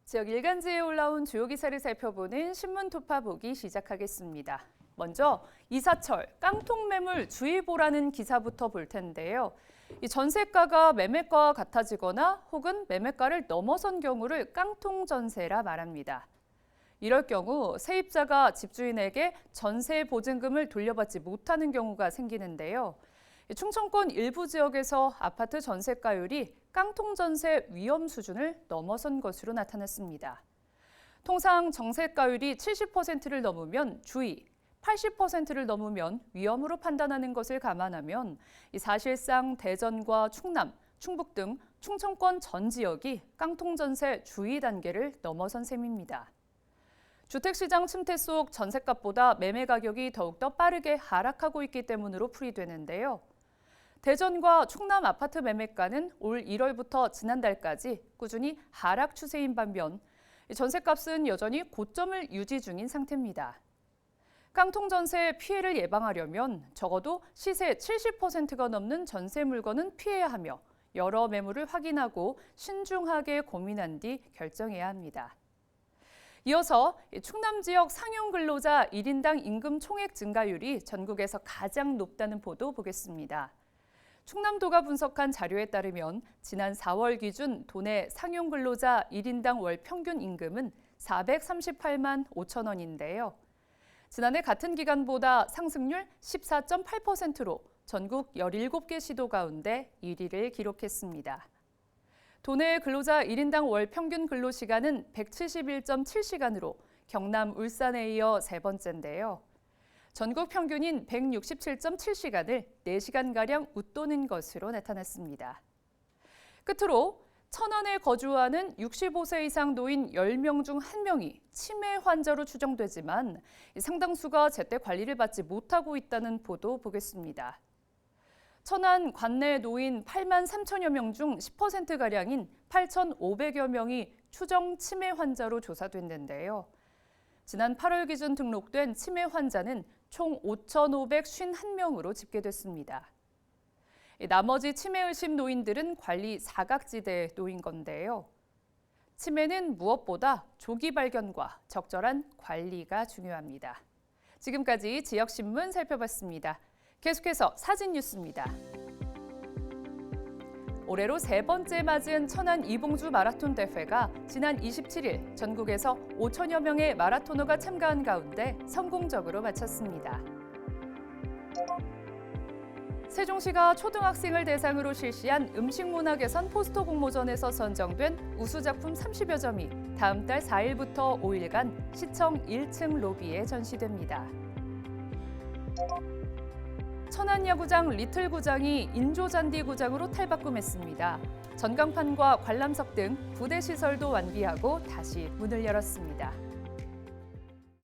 지역 일간지에 올라온 주요 기사를 살펴보는 신문 토파 보기 시작하겠습니다. 먼저 이사철 깡통매물 주의보라는 기사부터 볼 텐데요. 이 전세가가 매매가와 같아지거나 혹은 매매가를 넘어선 경우를 깡통전세라 말합니다. 이럴 경우 세입자가 집주인에게 전세 보증금을 돌려받지 못하는 경우가 생기는데요. 충청권 일부 지역에서 아파트 전세가율이 깡통전세 위험 수준을 넘어선 것으로 나타났습니다. 통상 정세가율이 70%를 넘으면 주의, 80%를 넘으면 위험으로 판단하는 것을 감안하면 사실상 대전과 충남, 충북 등 충청권 전 지역이 깡통전세 주의 단계를 넘어선 셈입니다. 주택시장 침체 속 전셋값보다 매매 가격이 더욱더 빠르게 하락하고 있기 때문으로 풀이되는데요. 대전과 충남 아파트 매매가는 올 1월부터 지난달까지 꾸준히 하락 추세인 반면 전셋값은 여전히 고점을 유지 중인 상태입니다. 깡통전세 피해를 예방하려면 적어도 시세 70%가 넘는 전세 물건은 피해야 하며 여러 매물을 확인하고 신중하게 고민한 뒤 결정해야 합니다. 이어서 충남 지역 상용 근로자 1인당 임금 총액 증가율이 전국에서 가장 높다는 보도 보겠습니다. 충남도가 분석한 자료에 따르면 지난 4월 기준 도내 상용 근로자 1인당 월 평균 임금은 438만 5천 원인데요. 지난해 같은 기간보다 상승률 14.8%로 전국 17개 시도 가운데 1위를 기록했습니다. 도내 근로자 1인당 월 평균 근로시간은 171.7시간으로 경남, 울산에 이어 세 번째인데요. 전국 평균인 167.7시간을 4시간가량 웃도는 것으로 나타났습니다. 끝으로 천안에 거주하는 65세 이상 노인 10명 중 1명이 치매 환자로 추정되지만 상당수가 제때 관리를 받지 못하고 있다는 보도 보겠습니다. 천안 관내 노인 8만 3천여 명 중 10%가량인 8,500여 명이 추정 치매 환자로 조사됐는데요. 지난 8월 기준 등록된 치매 환자는 총 5,551명으로 집계됐습니다. 나머지 치매 의심 노인들은 관리 사각지대에 놓인 건데요. 치매는 무엇보다 조기 발견과 적절한 관리가 중요합니다. 지금까지 지역신문 살펴봤습니다. 계속해서 사진 뉴스입니다. 올해로 세 번째 맞은 천안 이봉주 마라톤 대회가 지난 27일 전국에서 5천여 명의 마라토너가 참가한 가운데 성공적으로 마쳤습니다. 세종시가 초등학생을 대상으로 실시한 음식문화 개선 포스터 공모전에서 선정된 우수작품 30여 점이 다음 달 4일부터 5일간 시청 1층 로비에 전시됩니다. 천안야구장 리틀구장이 인조잔디구장으로 탈바꿈했습니다. 전광판과 관람석 등 부대 시설도 완비하고 다시 문을 열었습니다.